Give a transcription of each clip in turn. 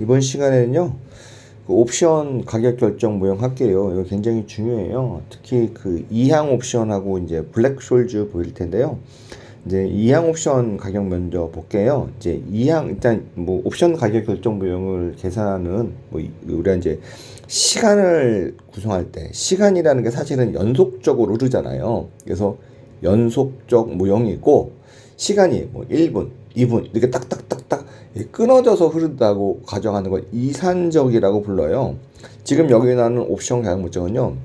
이번 시간에는요, 그 옵션 가격 결정 모형 할게요. 이거 굉장히 중요해요. 특히 그 이항 옵션하고 이제 블랙숄즈 보일 텐데요. 이제 이항 옵션 가격 먼저 볼게요. 이제 이항 일단 뭐 옵션 가격 결정 모형을 계산하는 뭐 우리가 이제 시간을 구성할 때 시간이라는 게 사실은 연속적으로 흐르잖아요. 그래서 연속적 모형이고 시간이 뭐 1분, 2분 이렇게 딱딱딱딱 끊어져서 흐른다고 가정하는 걸 이산적이라고 불러요. 지금 여기 나오는 옵션 가격 목적은요,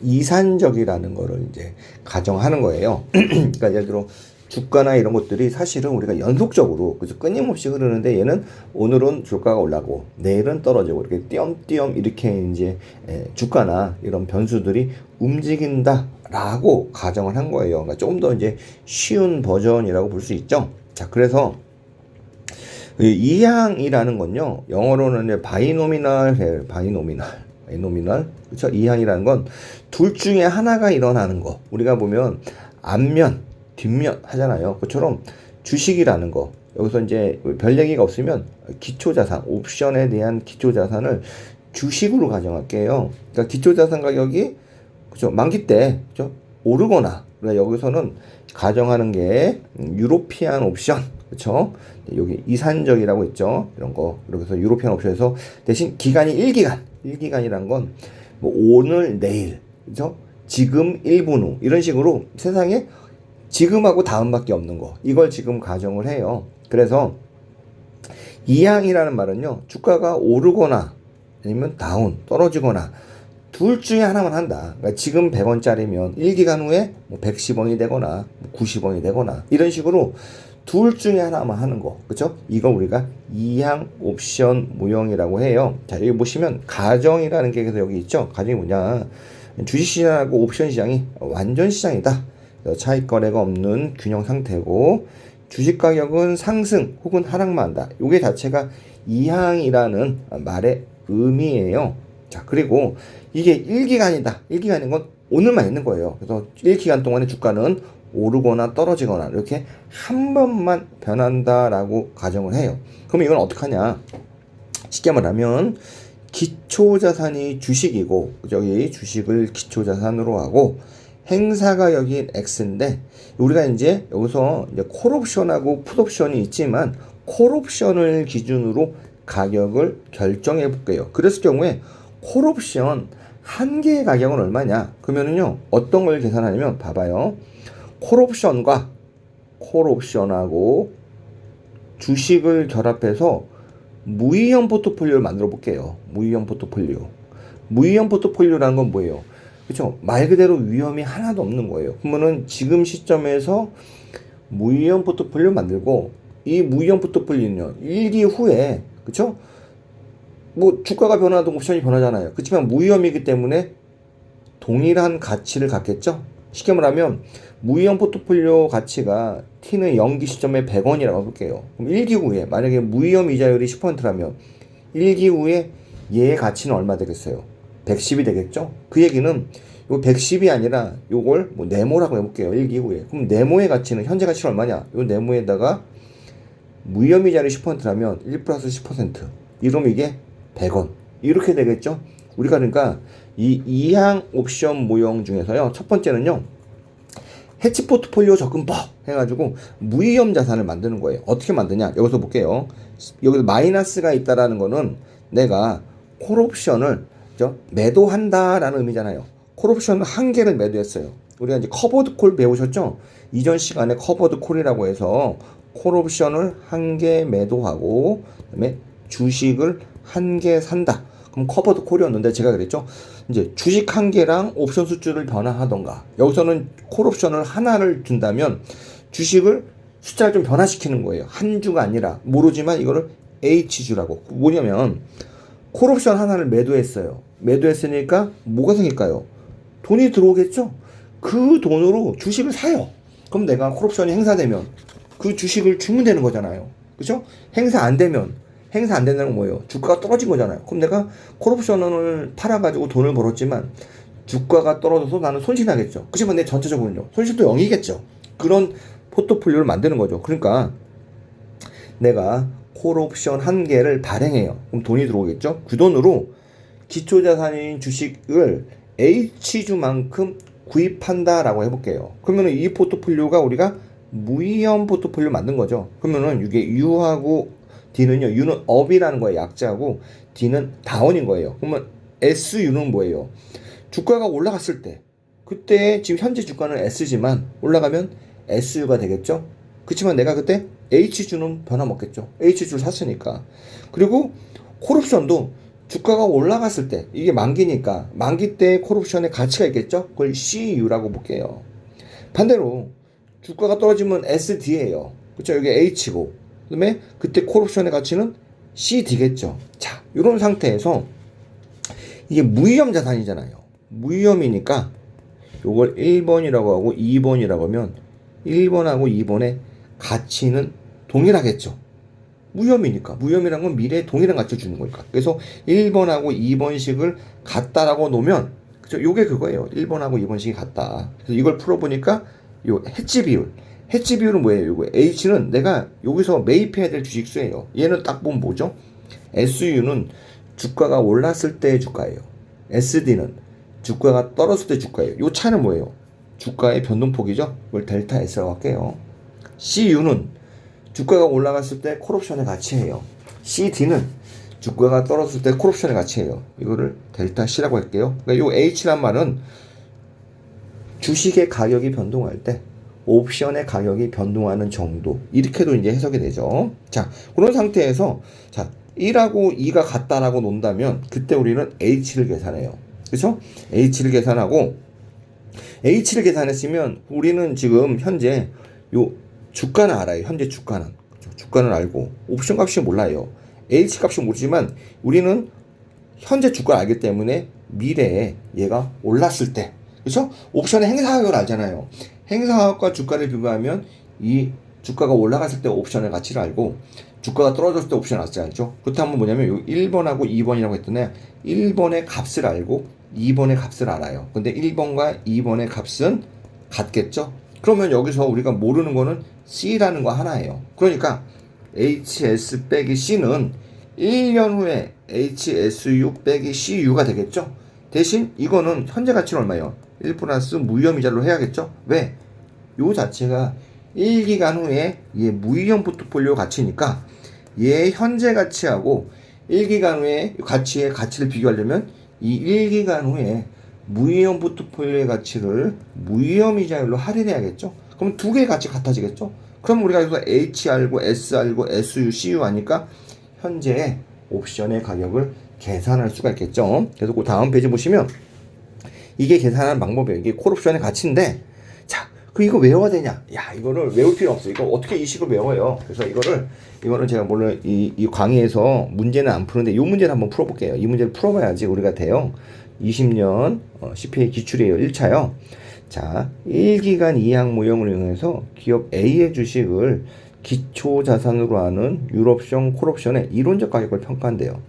이산적이라는 거를 이제 가정하는 거예요. 그러니까 예를 들어 주가나 이런 것들이 사실은 우리가 연속적으로 그래서 끊임없이 흐르는데 얘는 오늘은 주가가 올라가고 내일은 떨어지고 이렇게 띄엄띄엄 이렇게 이제 주가나 이런 변수들이 움직인다라고 가정을 한 거예요. 그러니까 조금 더 이제 쉬운 버전이라고 볼 수 있죠. 자, 그래서 이항이라는 건요, 영어로는 이제 바이노미널, 바이노미널, 그렇죠? 이항이라는 건 둘 중에 하나가 일어나는 거. 우리가 보면 앞면, 뒷면 하잖아요. 그처럼 주식이라는 거. 여기서 이제 별 얘기가 없으면 기초자산, 옵션에 대한 기초자산을 주식으로 가정할게요. 그러니까 기초자산 가격이 그죠? 만기 때 그죠? 오르거나, 그러니까 여기서는 가정하는 게 유로피안 옵션, 그렇죠? 여기 이산적이라고 있죠. 이런 거. 그래서 유로피안 옵션에서 대신 기간이 1기간이란 건 뭐 오늘, 내일, 그렇죠? 지금 1분 후 이런 식으로 세상에 지금하고 다음밖에 없는 거. 이걸 지금 가정을 해요. 그래서 이항이라는 말은요, 주가가 오르거나 아니면 다운, 떨어지거나 둘 중에 하나만 한다. 그러니까 지금 100원짜리면 1기간 후에 뭐 110원이 되거나 90원이 되거나 이런 식으로 둘 중에 하나만 하는 거. 그쵸? 이거 우리가 이항 옵션 모형이라고 해요. 자, 여기 보시면 가정이라는 게 그래서 여기 있죠. 가정이 뭐냐? 주식시장하고 옵션 시장이 완전 시장이다. 차익 거래가 없는 균형 상태고 주식 가격은 상승 혹은 하락만 한다. 요게 자체가 이항이라는 말의 의미예요. 자, 그리고 이게 1기간이다. 1기간인 건 오늘만 있는 거예요. 그래서 1기간 동안의 주가는 오르거나 떨어지거나 이렇게 한 번만 변한다라고 가정을 해요. 그럼 이건 어떡하냐? 쉽게 말하면 기초자산이 주식이고 여기 주식을 기초자산으로 하고 행사가격인 X인데 우리가 이제 여기서 이제 콜옵션하고 풋옵션이 있지만 콜옵션을 기준으로 가격을 결정해 볼게요. 그랬을 경우에 콜옵션 한 개의 가격은 얼마냐? 그러면은요, 어떤 걸 계산하냐면 봐봐요. 콜옵션하고 주식을 결합해서 무위험 포트폴리오를 만들어 볼게요. 무위험 포트폴리오. 무위험 포트폴리오라는 건 뭐예요? 그렇죠? 말 그대로 위험이 하나도 없는 거예요. 그러면은 지금 시점에서 무위험 포트폴리오 만들고 이 무위험 포트폴리오는요, 1기 후에 그렇죠? 뭐 주가가 변화도 옵션이 변하잖아요. 그렇지만 무위험이기 때문에 동일한 가치를 갖겠죠. 쉽게 말하면 무위험 포트폴리오 가치가 T는 0기 시점에 100원이라고 해볼게요. 그럼 1기 후에 만약에 무위험 이자율이 10%라면 1기 후에 얘의 가치는 얼마 되겠어요? 110이 되겠죠? 그 얘기는 요 110이 아니라 요걸 뭐 네모라고 해볼게요. 1기 후에. 그럼 네모의 가치는 현재 가치는 얼마냐? 요 네모에다가 무위험 이자율이 10%라면 1 플러스 10%. 이러면 이게 100원. 이렇게 되겠죠? 우리가 그러니까 이 이항 옵션 모형 중에서요, 첫 번째는요, 해치 포트폴리오 접근법 해가지고 무위험 자산을 만드는 거예요. 어떻게 만드냐? 여기서 볼게요. 여기서 마이너스가 있다라는 거는 내가 콜옵션을 매도한다라는 의미잖아요. 콜옵션을 한 개를 매도했어요. 우리가 이제 커버드 콜 배우셨죠? 이전 시간에 커버드 콜이라고 해서 콜옵션을 한 개 매도하고 그다음에 주식을 한 개 산다. 그럼 커버드 콜이었는데 제가 그랬죠. 이제 주식 한 개랑 옵션 수주를 변화하던가. 여기서는 콜옵션을 하나를 준다면 주식을 숫자를 좀 변화시키는 거예요. 한 주가 아니라 모르지만 이거를 H주라고. 뭐냐면 콜옵션 하나를 매도했어요. 매도했으니까 뭐가 생길까요? 돈이 들어오겠죠? 그 돈으로 주식을 사요. 그럼 내가 콜옵션이 행사되면 그 주식을 주면 되는 거잖아요. 그죠? 행사 안 된다는 건 뭐예요? 주가가 떨어진 거잖아요. 그럼 내가 콜옵션을 팔아가지고 돈을 벌었지만 주가가 떨어져서 나는 손실나겠죠. 그렇지만 내 전체적으로는요, 손실도 0이겠죠. 그런 포트폴리오를 만드는 거죠. 그러니까 내가 콜옵션 한 개를 발행해요. 그럼 돈이 들어오겠죠? 그 돈으로 기초자산인 주식을 H주만큼 구입한다라고 해볼게요. 그러면 이 포트폴리오가 우리가 무위험 포트폴리오 만든 거죠. 그러면은 이게 U하고 D는요, U는 up이라는 거예요. 약자고 D는 down인 거예요. 그러면 SU는 뭐예요? 주가가 올라갔을 때, 그때 지금 현재 주가는 S지만 올라가면 SU가 되겠죠. 그렇지만 내가 그때 H주는 변함없겠죠. H주를 샀으니까. 그리고 콜옵션도 주가가 올라갔을 때, 이게 만기니까 만기 때 콜옵션의 가치가 있겠죠. 그걸 CU라고 볼게요. 반대로 주가가 떨어지면 SD예요. 그렇죠? 여기 H고, 그다음에 그때 콜옵션의 가치는 CD겠죠. 자, 이런 상태에서 이게 무위험 자산이잖아요. 무위험이니까 요걸 1번이라고 하고 2번이라고 하면 1번하고 2번의 가치는 동일하겠죠. 무위험이니까. 무위험이란 건 미래에 동일한 가치를 주는 거니까. 그래서 1번하고 2번씩을 같다라고 놓으면, 그죠? 요게 그거예요. 1번하고 2번씩이 같다. 그래서 이걸 풀어보니까 요 해지 비율. 해지 비율은 뭐예요? 요거 H는 내가 여기서 매입해야 될 주식수예요. 얘는 딱 보면 뭐죠? SU는 주가가 올랐을 때의 주가예요. SD는 주가가 떨어졌을 때 주가예요. 요 차이는 뭐예요? 주가의 변동폭이죠. 이걸 델타 S라고 할게요. CU는 주가가 올라갔을 때 콜옵션의 가치예요. CD는 주가가 떨어졌을 때 콜옵션의 가치예요. 이거를 델타 C라고 할게요. 그러니까 요 H란 말은 주식의 가격이 변동할 때 옵션의 가격이 변동하는 정도, 이렇게도 이제 해석이 되죠. 자, 그런 상태에서 자 1하고 2가 같다라고 논다면 그때 우리는 H를 계산해요. 그렇죠? H를 계산하고, H를 계산했으면 우리는 지금 현재 요 주가는 알아요. 현재 주가는. 주가는 알고 옵션 값이 몰라요. H 값이 모르지만 우리는 현재 주가를 알기 때문에 미래에 얘가 올랐을 때, 그렇죠? 옵션의 행사가격을 알잖아요. 행사가격과 주가를 비교하면 이 주가가 올라갔을 때 옵션의 가치를 알고 주가가 떨어졌을 때 옵션을 알죠. 그렇다면 뭐냐면 요 1번하고 2번이라고 했더니 1번의 값을 알고 2번의 값을 알아요. 근데 1번과 2번의 값은 같겠죠? 그러면 여기서 우리가 모르는 거는 C라는 거 하나예요. 그러니까 HS 빼기 C는 1년 후에 HSU 빼기 CU가 되겠죠? 대신 이거는 현재 가치는 얼마예요? 1 플러스 무위험 이자로 해야겠죠? 왜? 요 자체가 1기간 후에 얘 무위험 포트폴리오 가치니까 얘 현재 가치하고 1기간 후에 가치의 가치를 비교하려면 이 1기간 후에 무위험 포트폴리오의 가치를 무위험 이자율로 할인해야겠죠? 그럼 두 개의 가치 같아지겠죠? 그럼 우리가 여기서 H 알고 S 알고 SU, CU 아니까 현재의 옵션의 가격을 계산할 수가 있겠죠? 그래서 그 다음 페이지 보시면 이게 계산하는 방법이에요. 이게 콜옵션의 가치인데, 자, 이거 외워야 되냐? 야, 이거를 외울 필요 없어. 이거 어떻게 이 식을 외워요? 그래서 이거는 제가 물론 이 강의에서 문제는 안 푸는데 이 문제를 한번 풀어볼게요. 이 문제를 풀어봐야지 우리가 돼요. 20년 CPA 기출이에요. 1차요. 자, 1기간 이항 모형을 이용해서 기업 A의 주식을 기초 자산으로 하는 유럽션 콜옵션의 이론적 가격을 평가한대요.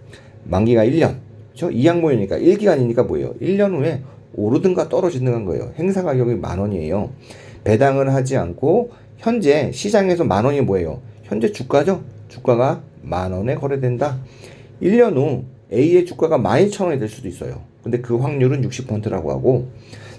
만기가 1년. 그렇죠? 이항 모형이니까 1기간이니까 뭐예요? 1년 후에 오르든가 떨어지든가 거예요. 행사 가격이 10,000원이에요. 배당을 하지 않고 현재 시장에서 10,000원이 뭐예요? 현재 주가죠? 주가가 10,000원에 거래된다. 1년 후 A의 주가가 12,000원이 될 수도 있어요. 근데 그 확률은 60%라고 하고,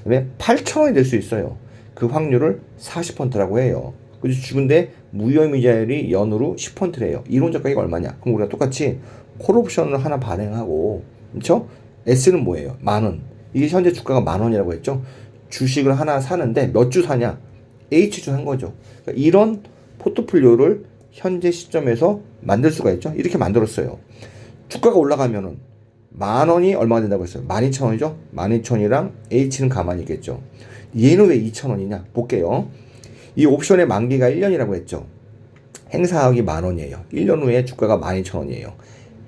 그다음에 8,000원이 될 수 있어요. 그 확률을 40%라고 해요. 그래서 근데 무위험 이자율이 연으로 10%래요. 이론적 가격이 얼마냐? 그럼 우리가 똑같이 콜옵션을 하나 발행하고, 그렇죠? S는 뭐예요? 10,000원. 이게 현재 주가가 10,000원이라고 했죠. 주식을 하나 사는데 몇 주 사냐? H주 산 거죠. 그러니까 이런 포트폴리오를 현재 시점에서 만들 수가 있죠. 이렇게 만들었어요. 주가가 올라가면은 10,000원이 얼마가 된다고 했어요? 12,000원이죠. 12,000원이랑 H는 가만히 있겠죠. 얘는 왜 2,000원이냐? 볼게요. 이 옵션의 만기가 1년이라고 했죠. 행사 가격이 10,000원이에요. 1년 후에 주가가 12,000원이에요.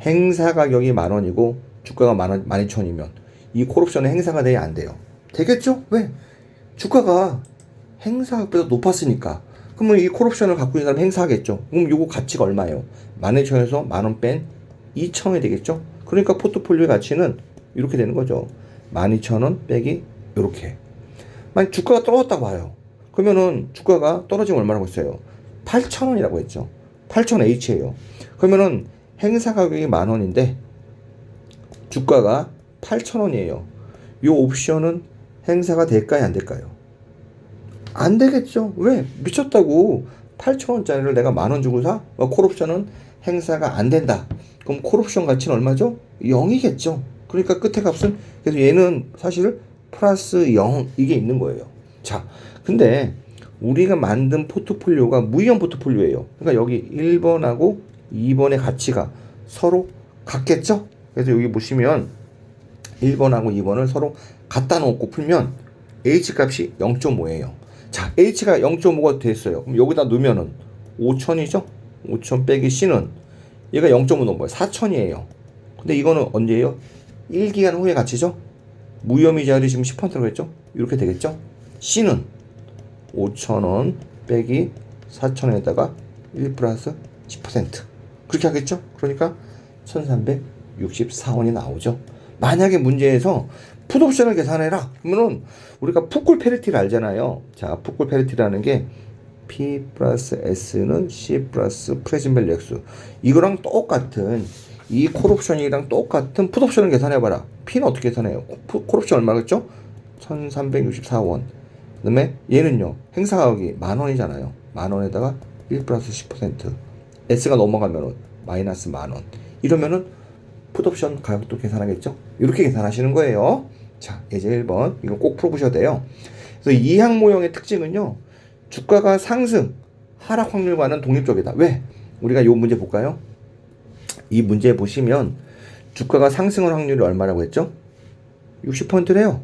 행사 가격이 10,000원이고 주가가 12,000원이면 이 콜옵션의 행사가 돼야 안 돼요. 되겠죠? 왜? 주가가 행사보다 높았으니까. 그러면 이 콜옵션을 갖고 있는 사람 행사하겠죠. 그럼 요거 가치가 얼마예요? 12,000원에서 10,000원 뺀 2,000원이 되겠죠? 그러니까 포트폴리오의 가치는 이렇게 되는 거죠. 12,000원 빼기 요렇게. 만약 주가가 떨어졌다고 봐요. 그러면은 주가가 떨어지면 얼마라고 했어요? 8,000원이라고 했죠. 8000H예요. 그러면은 행사 가격이 10,000원인데 주가가 8,000원이에요. 이 옵션은 행사가 될까요, 안 될까요? 안 되겠죠. 왜? 미쳤다고. 8,000원짜리를 내가 10,000원 주고 사? 콜옵션은 행사가 안 된다. 그럼 콜옵션 가치는 얼마죠? 0이겠죠. 그러니까 끝에 값은, 그래서 얘는 사실 플러스 0 이게 있는 거예요. 자, 근데 우리가 만든 포트폴리오가 무위험 포트폴리오예요. 그러니까 여기 1번하고 2번의 가치가 서로 같겠죠? 그래서 여기 보시면 1번하고 2번을 서로 갖다 놓고 풀면 H 값이 0.5예요. 자, H가 0.5가 됐어요. 그럼 여기다 넣으면은 5,000이죠? 5,000 빼기 C는 얘가 0.5 넣은 거예요. 4,000이에요. 근데 이거는 언제예요? 1기간 후의 가치죠? 무위험이자율이 지금 10% 들어갔죠? 이렇게 되겠죠? C는 5,000원 빼기 4,000원에다가 1 플러스 10%. 그렇게 하겠죠? 그러니까 1,364원이 나오죠. 만약에 문제에서 풋옵션을 계산해라. 그러면은 우리가 풋골 페리티를 알잖아요. 자, 풋골 페리티라는 게 P 플러스 S는 C 플러스 프레젠 밸류 X. 이거랑 똑같은 이 콜옵션이랑 똑같은 풋옵션을 계산해봐라. P는 어떻게 계산해요? 콜옵션 얼마겠죠? 1,364원. 그 다음에 얘는요. 행사 가격이 10,000원이잖아요. 10,000원에다가 1 플러스 10%. S가 넘어가면은 마이너스 10,000원. 이러면은 풋옵션 가격도 계산하겠죠? 이렇게 계산하시는 거예요. 자, 예제 1번. 이거 꼭 풀어보셔야 돼요. 그래서 이항 모형의 특징은요. 주가가 상승, 하락 확률과는 독립적이다. 왜? 우리가 이 문제 볼까요? 이 문제 보시면 주가가 상승할 확률이 얼마라고 했죠? 60%래요.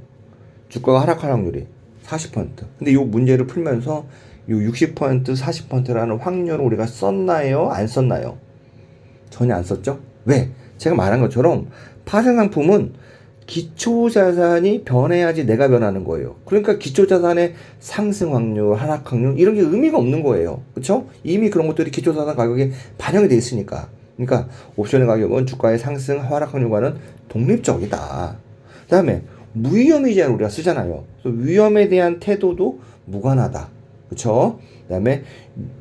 주가가 하락할 확률이 40%. 근데 이 문제를 풀면서 이 60%, 40%라는 확률을 우리가 썼나요? 안 썼나요? 전혀 안 썼죠? 왜? 제가 말한 것처럼 파생상품은 기초자산이 변해야지 내가 변하는 거예요. 그러니까 기초자산의 상승 확률, 하락 확률 이런 게 의미가 없는 거예요. 그렇죠? 이미 그런 것들이 기초자산 가격에 반영이 돼 있으니까. 그러니까 옵션의 가격은 주가의 상승, 하락 확률과는 독립적이다. 그다음에 무위험이자를 우리가 쓰잖아요. 위험에 대한 태도도 무관하다. 그렇죠? 그다음에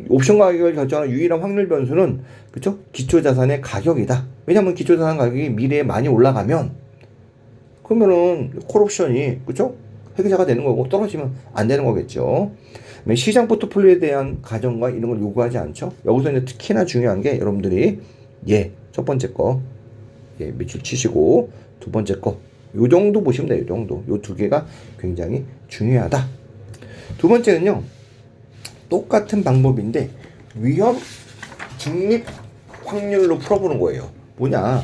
옵션 가격을 결정하는 유일한 확률 변수는 그렇죠? 기초자산의 가격이다. 왜냐하면 기초자산 가격이 미래에 많이 올라가면 그러면은 콜옵션이 그렇죠? 회계자가 되는 거고 떨어지면 안 되는 거겠죠. 시장 포트폴리오에 대한 가정과 이런 걸 요구하지 않죠. 여기서 이제 특히나 중요한 게 여러분들이 첫 번째 거 밑줄 치시고 두 번째 거 요 정도 보시면 돼요. 요 정도. 요 두 개가 굉장히 중요하다. 두 번째는요. 똑같은 방법인데 위험 중립 확률로 풀어보는 거예요. 뭐냐?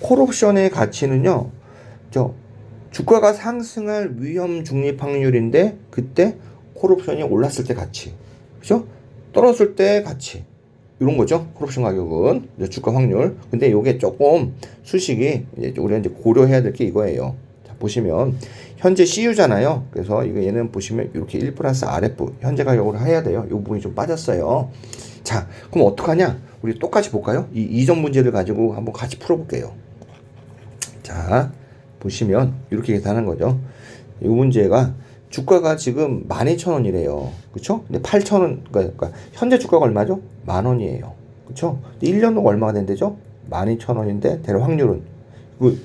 콜옵션의 가치는요. 주가가 상승할 위험 중립 확률인데 그때 콜옵션이 올랐을 때 가치. 그죠? 떨어졌을 때 가치. 이런 거죠. 콜옵션 가격은 주가 확률. 근데 요게 조금 수식이 이제 우리가 이제 고려해야 될 게 이거예요. 자, 보시면 현재 CU잖아요. 그래서 이거 얘는 보시면 이렇게 1 플러스 RF 현재 가격으로 해야 돼요. 이 부분이 좀 빠졌어요. 자, 그럼 어떡하냐? 우리 똑같이 볼까요? 이 이전 문제를 가지고 한번 같이 풀어볼게요. 자, 보시면 이렇게 계산한 거죠. 이 문제가 주가가 지금 12,000원이래요. 그쵸? 근데 8,000원, 그러니까 현재 주가가 얼마죠? 10,000원이에요. 그쵸? 1년 후가 얼마가 된대죠? 12,000원인데 대략 확률은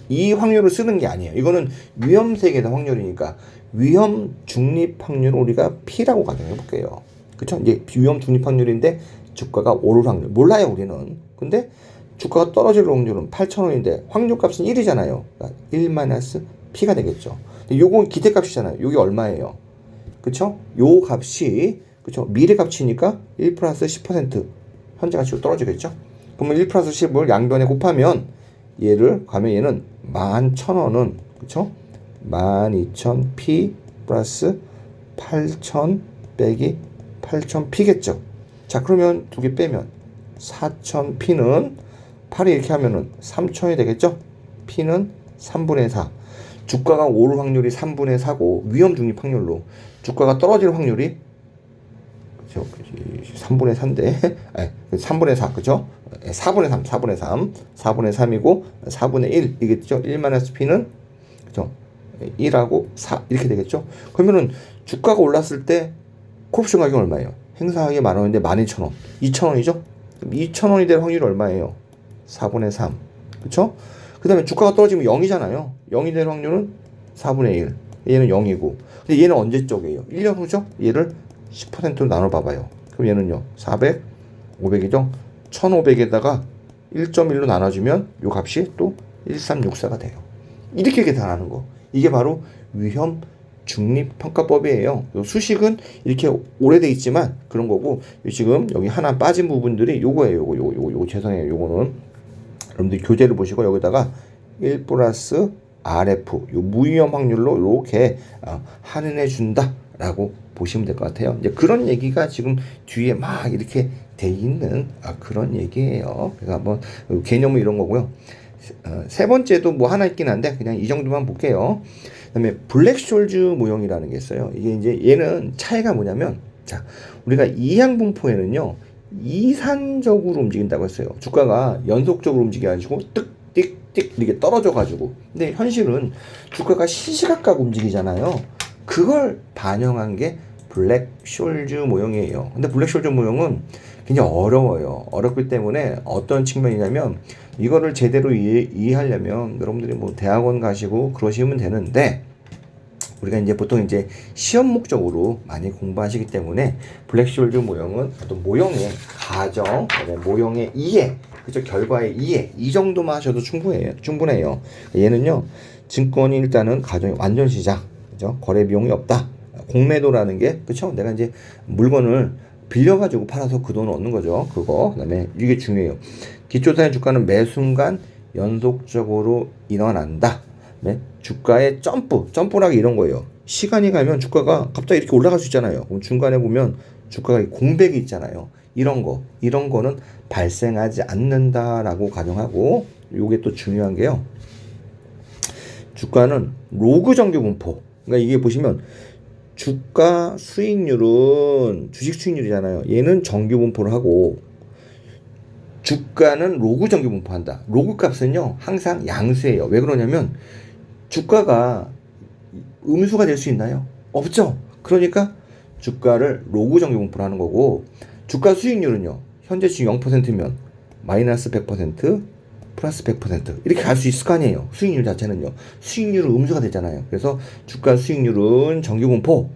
이 확률을 쓰는 게 아니에요. 이거는 위험 세계의 확률이니까 위험 중립 확률을 우리가 P라고 가정해 볼게요. 그쵸? 이제 위험 중립 확률인데 주가가 오를 확률 몰라요 우리는. 근데 주가가 떨어질 확률은 8,000원인데 확률 값은 1이잖아요. 그러니까 1 P가 되겠죠. 요건 기대값이잖아요. 요게 얼마예요? 그쵸? 요 값이 그쵸? 미래 값이니까 1 플러스 10% 현재 가치로 떨어지겠죠? 그러면 1 플러스 10을 양변에 곱하면 얘를 가면 얘는 11,000원은 그쵸? 12,000 P 플러스 8,000 빼기 8,000 P겠죠? 자, 그러면 두 개 빼면 4,000 P는 8이 이렇게 하면은 3,000이 되겠죠? P는 3분의 4. 주가가 오를 확률이 3분의 4고 위험 중립 확률로 주가가 떨어질 확률이 그죠? 3분의 4인데 3분의 4 그죠? 4분의 3 4분의 3 4분의 3이고 4분의 1 이겠죠? 1 마이너스 P는 그죠? 1하고 4 이렇게 되겠죠? 그러면은 주가가 올랐을 때 콜옵션 가격이 얼마예요? 행사 가격이 10,000원인데 12,000원 2,000원이죠? 그럼 2,000원이 될 확률이 얼마예요? 4분의 3. 그쵸? 그 다음에 주가가 떨어지면 0이잖아요. 0이 될 확률은 4분의 1. 얘는 0이고. 근데 얘는 언제 쪽이에요? 1년 후죠? 얘를 10%로 나눠봐봐요. 그럼 얘는요, 400, 500이죠? 1500에다가 1.1로 나눠주면 요 값이 또 1364가 돼요. 이렇게 계산하는 거. 이게 바로 위험 중립평가법이에요. 수식은 이렇게 오래돼 있지만 그런 거고, 지금 여기 하나 빠진 부분들이 요거예요. 요거 죄송해요. 요거는 여러분들 교재를 보시고 여기다가 1 플러스 RF 요 무위험 확률로 이렇게 할인해 준다라고 보시면 될 것 같아요. 이제 그런 얘기가 지금 뒤에 막 이렇게 돼 있는 그런 얘기예요. 그래서 한번 개념은 이런 거고요. 세 번째도 뭐 하나 있긴 한데 그냥 이 정도만 볼게요. 그다음에 블랙숄즈 모형이라는 게 있어요. 이게 이제 얘는 차이가 뭐냐면, 자, 우리가 이항분포에는요 이산적으로 움직인다고 했어요. 주가가 연속적으로 움직여가지고 띡띡띡 이렇게 떨어져가지고, 근데 현실은 주가가 시시각각 움직이잖아요. 그걸 반영한 게 블랙숄즈 모형이에요. 근데 블랙숄즈 모형은 굉장히 어려워요. 어렵기 때문에 어떤 측면이냐면, 이거를 제대로 이해하려면 여러분들이 뭐 대학원 가시고 그러시면 되는데, 우리가 이제 보통 이제 시험 목적으로 많이 공부하시기 때문에 블랙숄즈 모형은 어떤 모형의 가정, 모형의 이해, 그죠? 결과의 이해, 이 정도만 하셔도 충분해요. 얘는요, 증권이 일단은 가정의 완전 시장, 그죠? 거래 비용이 없다. 공매도라는 게, 그쵸? 내가 이제 물건을 빌려가지고 팔아서 그 돈을 얻는 거죠. 그거. 그 다음에 이게 중요해요. 기초자산 주가는 매 순간 연속적으로 일어난다. 네? 주가의 점프라기 이런 거예요. 시간이 가면 주가가 갑자기 이렇게 올라갈 수 있잖아요. 그럼 중간에 보면 주가가 공백이 있잖아요. 이런 거는 발생하지 않는다라고 가정하고, 요게 또 중요한 게요. 주가는 로그 정규 분포. 그러니까 이게 보시면 주가 수익률은 주식 수익률이잖아요. 얘는 정규 분포를 하고, 주가는 로그 정규 분포한다. 로그 값은요 항상 양수예요. 왜 그러냐면 주가가 음수가 될 수 있나요? 없죠. 그러니까 주가를 로그 정규 분포를 하는 거고, 주가 수익률은요 현재 지금 0%면 마이너스 100%, 플러스 100% 이렇게 갈 수 있을 거 아니에요. 수익률 자체는요. 수익률은 음수가 되잖아요. 그래서 주가 수익률은 정규 분포,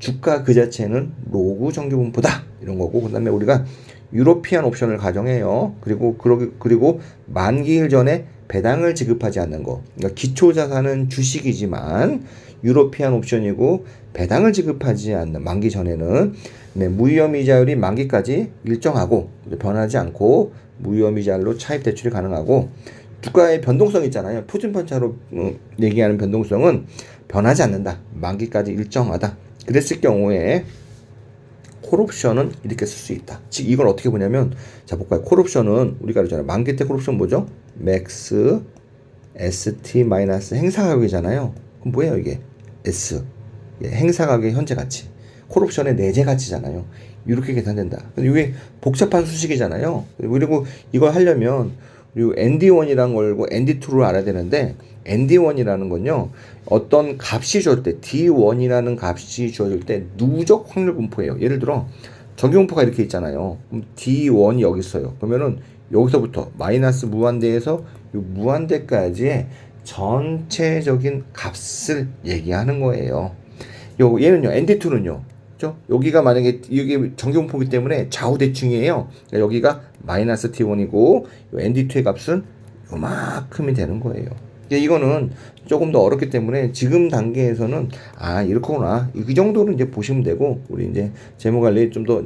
주가 그 자체는 로그 정규 분포다. 이런 거고, 그 다음에 우리가 유로피안 옵션을 가정해요. 그리고 만기일 전에 배당을 지급하지 않는 거. 그러니까 기초 자산은 주식이지만 유로피안 옵션이고 배당을 지급하지 않는, 만기 전에는 무위험 이자율이 만기까지 일정하고 변하지 않고 무위험 이자율로 차입 대출이 가능하고, 주가의 변동성 있잖아요. 표준편차로 얘기하는 변동성은 변하지 않는다. 만기까지 일정하다. 그랬을 경우에 콜옵션은 이렇게 쓸 수 있다. 즉 이걸 어떻게 보냐면, 자 볼까요? 콜옵션은 우리가 그러잖아요. 만기 때 콜옵션 뭐죠? 맥스 ST 마이너스 행사 가격이잖아요. 그럼 뭐예요 이게? S 행사 가격의 현재 가치. 콜옵션의 내재 가치잖아요. 이렇게 계산된다. 근데 이게 복잡한 수식이잖아요. 그리고 이걸 하려면 그리고 ND1이라는 걸 알고 ND2를 알아야 되는데, ND1이라는 건요 어떤 값이 주어질 때, D1이라는 값이 주어질 때 누적 확률 분포예요. 예를 들어 정규 분포가 이렇게 있잖아요. 그럼 D1이 여기 있어요. 그러면은 여기서부터 마이너스 무한대에서 요 무한대까지의 전체적인 값을 얘기하는 거예요. 얘는요 ND2는요, 그렇죠? 여기가 만약에 여기 정규 분포이기 때문에 좌우 대칭이에요. 그러니까 여기가 마이너스 T1이고 ND2의 값은 요만큼이 되는 거예요. 이거는 조금 더 어렵기 때문에 지금 단계에서는 이렇구나 이 정도는 이제 보시면 되고, 우리 이제 재무 관리 좀 더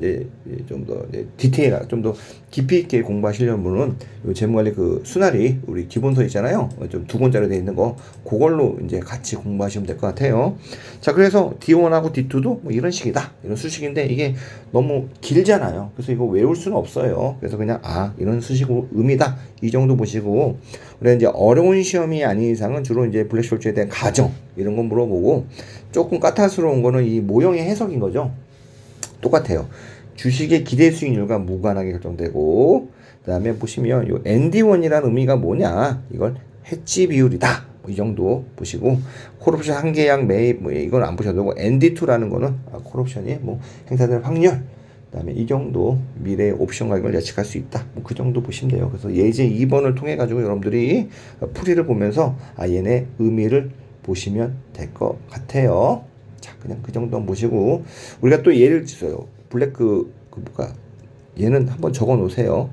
디테일하게 좀 더 깊이 있게 공부하시려는 분은 요 재무 관리 그 수나리 우리 기본서 있잖아요. 좀 2권짜리 돼 있는 거, 그걸로 이제 같이 공부하시면 될 것 같아요. 자, 그래서 D1하고 D2도 뭐 이런 식이다. 이런 수식인데 이게 너무 길잖아요. 그래서 이거 외울 수는 없어요. 그래서 그냥 이런 수식으로 의미다. 이 정도 보시고, 우리가 이제 어려운 시험이 아닌 이상은 주로 이제 블랙숄즈에 대한 가정 이런 거 물어보고, 조금 까탈스러운 거는 이 모형의 해석인 거죠. 똑같아요. 주식의 기대 수익률과 무관하게 결정되고, 그 다음에 보시면 요 ND1이라는 의미가 뭐냐, 이걸 해지 비율이다. 이 정도 보시고, 콜옵션 한계약 매입 이건 안 보셔도 되고, ND2라는 거는 콜옵션이 행사될 확률, 그다음에 이 정도 미래의 옵션 가격을 예측할 수 있다. 뭐 그 정도 보시면 돼요. 그래서 예제 2번을 통해 가지고 여러분들이 풀이를 보면서 얘네 의미를 보시면 될 것 같아요. 자, 그냥 그 정도 보시고 우리가 또 예를 들어요. 블랙 얘는 한번 적어 놓으세요.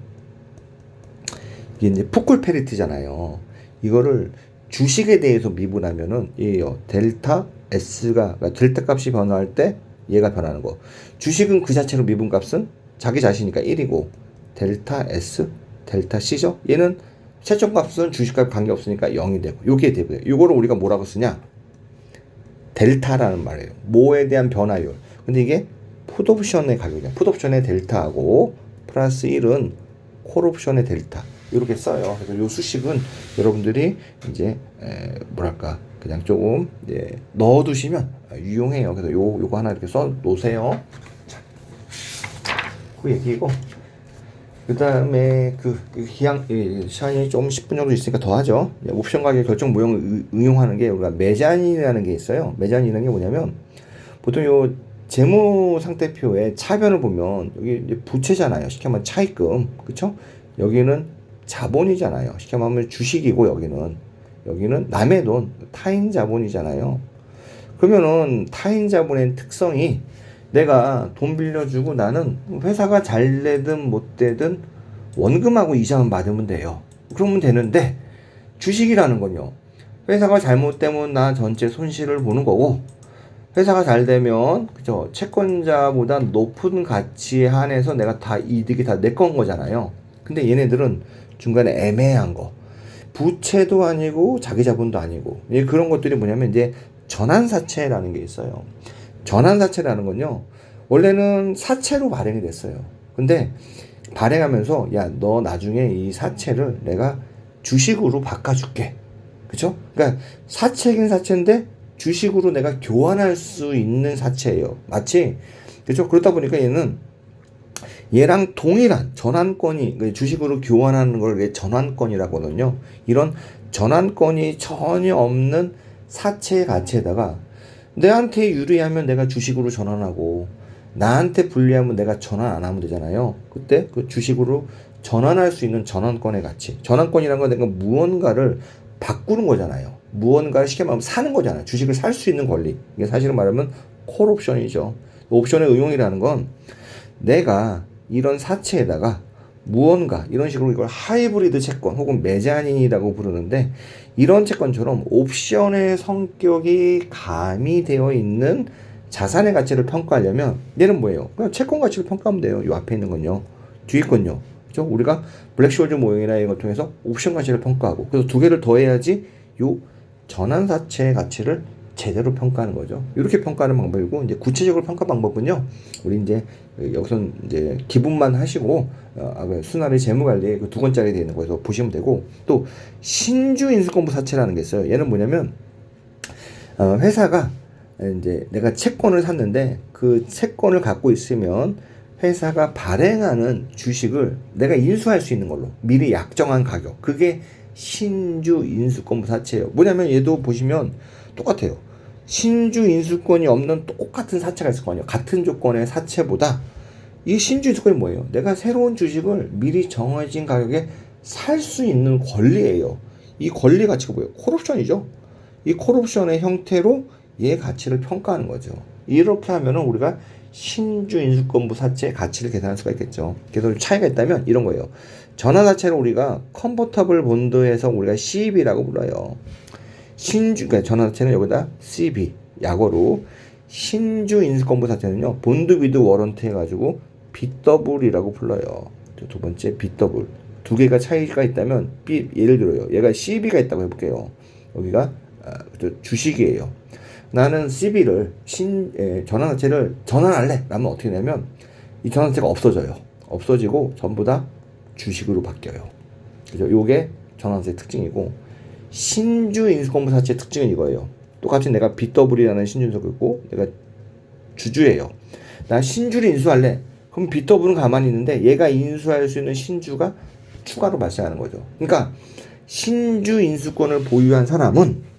이게 이제 푸클 페리티잖아요. 이거를 주식에 대해서 미분하면은 얘요. 델타 S가 그러니까 델타 값이 변화할 때 얘가 변하는 거. 주식은 그 자체로 미분값은 자기 자신이니까 1이고 델타 S, 델타 C죠. 얘는 최종값은 주식값 관계없으니까 0이 되고 요게 되고요. 요거를 우리가 뭐라고 쓰냐? 델타라는 말이에요. 뭐에 대한 변화율. 근데 이게 풋옵션의 가격이야. 풋옵션의 델타하고 플러스 1은 콜옵션의 델타. 이렇게 써요. 그래서 요 수식은 여러분들이 이제 뭐랄까 그냥 조금 이제 넣어두시면 유용해요. 그래서 요거 하나 이렇게 써 놓으세요. 자, 그 얘기고 그 다음에 시간이 좀 10분 정도 있으니까 더 하죠. 옵션 가격 결정 모형을 응용하는 게 우리가 메자닌이라는 게 있어요. 메자닌이라는 게 뭐냐면 보통 요 재무 상태표의 차변을 보면 여기 이제 부채잖아요. 쉽게 말하면 차입금, 그렇죠? 여기는 자본이잖아요. 쉽게 말하면 주식이고 여기는 남의 돈, 타인 자본이잖아요. 그러면은 타인 자본의 특성이 내가 돈 빌려주고 나는 회사가 잘 되든 못 되든 원금하고 이자만 받으면 돼요. 그러면 되는데 주식이라는 건요. 회사가 잘못되면 나 전체 손실을 보는 거고 회사가 잘 되면 그죠 채권자보다 높은 가치에 한해서 내가 다 이득이 다 내 건 거잖아요. 근데 얘네들은 중간에 애매한 거 부채도 아니고 자기 자본도 아니고 그런 것들이 뭐냐면 이제 전환사채라는 게 있어요. 전환사채라는 건요 원래는 사채로 발행이 됐어요. 근데 발행하면서 야 너 나중에 이 사채를 내가 주식으로 바꿔줄게. 그쵸? 그러니까 사채긴 사채인데 주식으로 내가 교환할 수 있는 사채예요. 마치 그렇죠? 그렇다 보니까 얘랑 동일한 전환권이 주식으로 교환하는 걸 전환권이라고 하거든요. 이런 전환권이 전혀 없는 사채의 가치에다가 내한테 유리하면 내가 주식으로 전환하고 나한테 불리하면 내가 전환 안 하면 되잖아요. 그때 그 주식으로 전환할 수 있는 전환권의 가치. 전환권이라는 건 내가 무언가를 바꾸는 거잖아요. 무언가를 쉽게 말하면 사는 거잖아요. 주식을 살 수 있는 권리. 이게 사실은 말하면 콜옵션이죠. 옵션의 응용이라는 건 내가 이런 사채에다가 무언가 이런 식으로 이걸 하이브리드 채권 혹은 메자닌이라고 부르는데 이런 채권처럼 옵션의 성격이 가미되어 있는 자산의 가치를 평가하려면 얘는 뭐예요? 그냥 채권 가치를 평가하면 돼요. 이 앞에 있는 건요. 뒤에 건요. 그죠? 우리가 블랙쇼ल्드 모형이나 이걸 통해서 옵션 가치를 평가하고 그래서 두 개를 더해야지 요 전환사채의 가치를 제대로 평가하는 거죠. 이렇게 평가하는 방법이고 이제 구체적으로 평가 방법은요. 우리 이제 여기서 이제 기분만 하시고 순환의 재무관리 그 2권짜리 되어 있는 거에서 보시면 되고 또 신주 인수권부 사채라는 게 있어요. 얘는 뭐냐면 회사가 이제 내가 채권을 샀는데 그 채권을 갖고 있으면 회사가 발행하는 주식을 내가 인수할 수 있는 걸로 미리 약정한 가격 그게 신주 인수권부 사채예요. 뭐냐면 얘도 보시면 똑같아요. 신주 인수권이 없는 똑같은 사채가 있을 거 아니에요. 같은 조건의 사채보다 이 신주 인수권이 뭐예요? 내가 새로운 주식을 미리 정해진 가격에 살 수 있는 권리예요. 이 권리 가치가 뭐예요? 콜옵션이죠. 이 콜옵션의 형태로 얘 가치를 평가하는 거죠. 이렇게 하면은 우리가 신주 인수권부 사채의 가치를 계산할 수가 있겠죠. 그래서 차이가 있다면 이런 거예요. 전환사채를 우리가 컨버터블 본드에서 우리가 CB라고 불러요. 그러니까 전환사채는 여기다 CB 약어로 신주 인수권부 사채는요 본드 위드 워런트 해가지고 BW이라고 불러요. 두 번째 BW 두 개가 차이가 있다면 예를 들어요. 얘가 CB가 있다고 해볼게요. 여기가 주식이에요. 나는 CB를 전환사채를 전환할래. 라면 어떻게 되냐면 이 전환사채가 없어져요. 없어지고 전부 다 주식으로 바뀌어요. 그죠? 요게 전환사채 특징이고 신주 인수권부 사채의 특징은 이거예요. 똑같이 내가 BW라는 신주인수가 있고 내가 주주예요. 나 신주를 인수할래. 그럼 BW는 가만히 있는데 얘가 인수할 수 있는 신주가 추가로 발생하는 거죠. 그러니까 신주 인수권을 보유한 사람은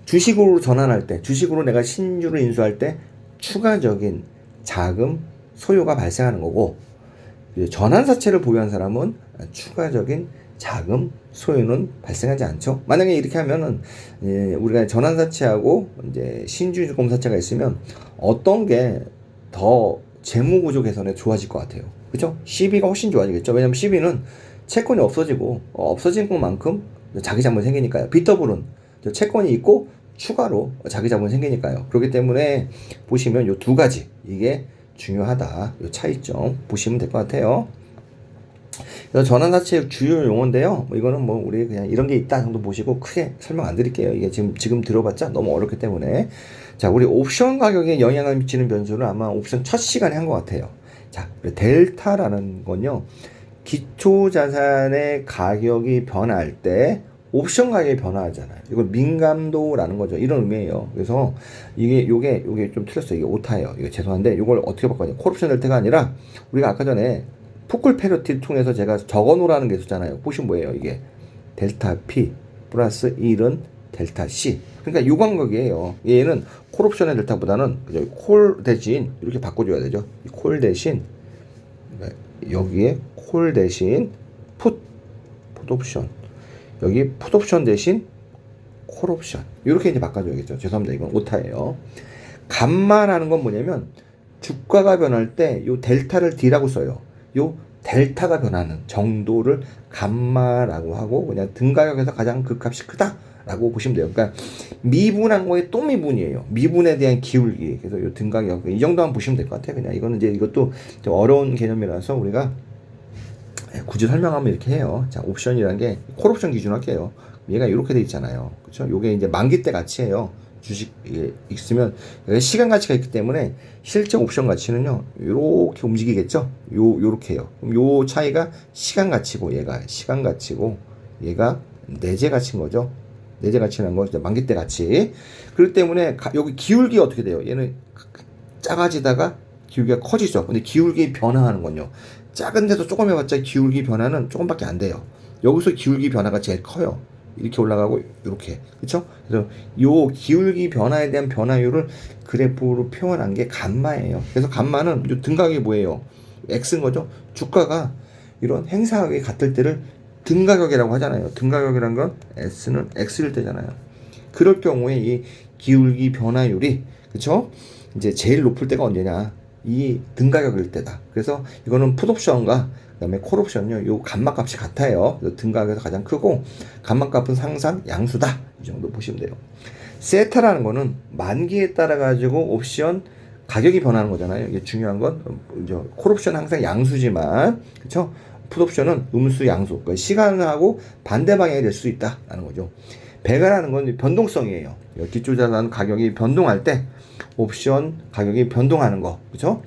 주식으로 전환할 때, 주식으로 내가 신주를 인수할 때 추가적인 자금 소요가 발생하는 거고, 전환사채를 보유한 사람은 추가적인 자금 소요는 발생하지 않죠. 만약에 이렇게 하면은 우리가 전환사채하고 이제 신주유증권사채가 있으면 어떤 게 더 재무구조 개선에 좋아질 것 같아요. 그죠? CB가 훨씬 좋아지겠죠. 왜냐면 CB는 채권이 없어지고 없어진 것만큼 자기 자본이 생기니까요. 빗더블은 채권이 있고 추가로 자기 자본이 생기니까요. 그렇기 때문에 보시면 요 두 가지 이게 중요하다. 요 차이점 보시면 될 것 같아요. 그래서 전환사채 주요 용어인데요. 이거는 우리 그냥 이런 게 있다 정도 보시고 크게 설명 안 드릴게요. 이게 지금 들어봤자 너무 어렵기 때문에. 자, 우리 옵션 가격에 영향을 미치는 변수는 아마 옵션 첫 시간에 한 것 같아요. 자, 델타라는 건요. 기초 자산의 가격이 변할 때 옵션 가격이 변화하잖아요. 이걸 민감도라는 거죠. 이런 의미예요. 그래서 요게 좀 틀렸어요. 이게 오타예요. 이거 죄송한데 이걸 어떻게 바꿔냐. 콜옵션 델타가 아니라 우리가 아까 전에 포클 페널티를 통해서 제가 적어 놓으라는 게 있었잖아요. 보시면 뭐예요? 이게 델타 P 플러스 1은 델타 C. 그러니까 요 간격이에요. 얘는 콜옵션의 델타보다는 콜 대신 이렇게 바꿔줘야 되죠. 콜 대신 여기에 콜 대신 풋옵션, 여기 풋옵션 대신 콜옵션 이렇게 이제 바꿔줘야겠죠. 죄송합니다. 이건 오타예요. 감마라는 건 뭐냐면 주가가 변할 때 요 델타를 D라고 써요. 요 델타가 변하는 정도를 감마라고 하고 그냥 등가격에서 가장 그 값이 크다라고 보시면 돼요. 그러니까 미분한 거에 또 미분이에요. 미분에 대한 기울기. 그래서 요 등가격 이 정도만 보시면 될 것 같아요. 그냥 이거는 이제 이것도 좀 어려운 개념이라서 우리가 굳이 설명하면 이렇게 해요. 자, 옵션이라는 게 콜옵션 기준 할게요. 얘가 이렇게 돼 있잖아요. 그렇죠? 요게 이제 만기 때 가치예요. 주식 있으면 시간 가치가 있기 때문에 실제 옵션 가치는요 요렇게 움직이겠죠. 요렇게요. 그럼 요 차이가 시간 가치고 얘가 시간 가치고 얘가 내재 가치인 거죠. 내재 가치라는 거 만기 때 가치. 그렇기 때문에 여기 기울기 어떻게 돼요? 얘는 작아지다가 기울기가 커지죠. 근데 기울기 변화하는 건요. 작은데도 조금 해봤자 기울기 변화는 조금밖에 안 돼요. 여기서 기울기 변화가 제일 커요. 이렇게 올라가고 이렇게. 그렇죠? 그래서 요 기울기 변화에 대한 변화율을 그래프로 표현한 게 감마예요. 그래서 감마는 요 등가격이 뭐예요? X인 거죠. 주가가 이런 행사가격이 같을 때를 등가격이라고 하잖아요. 등가격이란 건 S는 X일 때잖아요. 그럴 경우에 이 기울기 변화율이 그렇죠? 이제 제일 높을 때가 언제냐? 이 등가격일 때다. 그래서 이거는 풋옵션과 그다음에 콜옵션요. 요 감마값이 같아요. 등가격에서 가장 크고 감마값은 항상 양수다. 이 정도 보시면 돼요. 세타라는 거는 만기에 따라 가지고 옵션 가격이 변하는 거잖아요. 이게 중요한 건 콜옵션 항상 양수지만 그렇죠? 풋옵션은 음수 양수. 그러니까 시간하고 반대 방향이 될 수 있다라는 거죠. 배가라는 건 변동성이에요. 기초자산 가격이 변동할 때 옵션 가격이 변동하는 거. 그렇죠?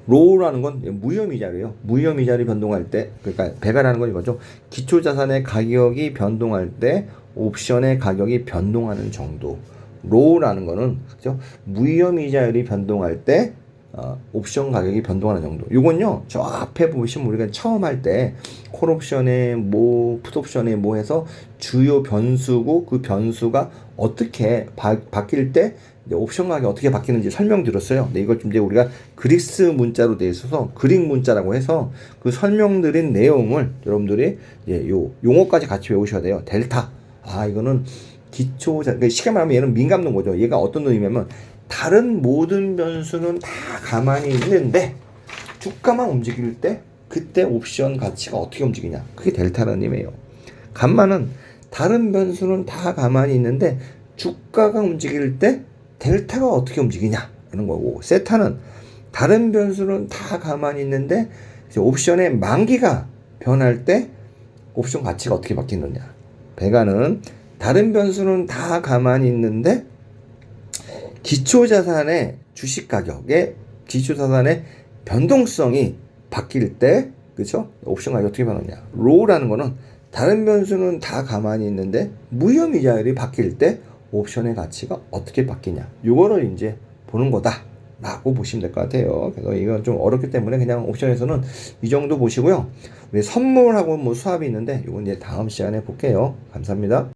로우라는 건 무혐의자래요. 무혐의자를 변동할 때, 그러니까 배가라는 건 이거죠. 기초자산의 가격이 변동할 때 옵션의 가격이 변동하는 정도. 로우라는 거는 그죠? 무혐의자율이 변동할 때 옵션 가격이 변동하는 정도. 이건요, 저 앞에 보시면 우리가 처음 할 때 콜옵션에 풋옵션에 해서 주요 변수고 그 변수가 어떻게 바뀔 때 옵션 가격이 어떻게 바뀌는지 설명드렸어요. 근데 이걸 좀 이제 우리가 그리스 문자로 되어 있어서 그릭 문자라고 해서 그 설명드린 내용을 여러분들이 이제 요 용어까지 같이 외우셔야 돼요. 델타. 이거는 그러니까 쉽게 말하면 얘는 민감도인 거죠. 얘가 어떤 의미냐면 다른 모든 변수는 다 가만히 있는데 주가만 움직일 때 그때 옵션 가치가 어떻게 움직이냐. 그게 델타라는 의미예요. 감마는 다른 변수는 다 가만히 있는데 주가가 움직일 때 델타가 어떻게 움직이냐라는 거고, 세타는 다른 변수는 다 가만히 있는데 이제 옵션의 만기가 변할 때 옵션 가치가 어떻게 바뀌느냐. 배가는 다른 변수는 다 가만히 있는데 기초자산의 주식 가격의 기초자산의 변동성이 바뀔 때 그렇죠? 옵션 가격이 어떻게 변하냐. 로우라는 거는 다른 변수는 다 가만히 있는데 무혐의자율이 바뀔 때 옵션의 가치가 어떻게 바뀌냐. 요거를 이제 보는 거다 라고 보시면 될 것 같아요. 그래서 이건 좀 어렵기 때문에 그냥 옵션에서는 이 정도 보시고요. 우리 선물하고 수합이 있는데 이건 이제 다음 시간에 볼게요. 감사합니다.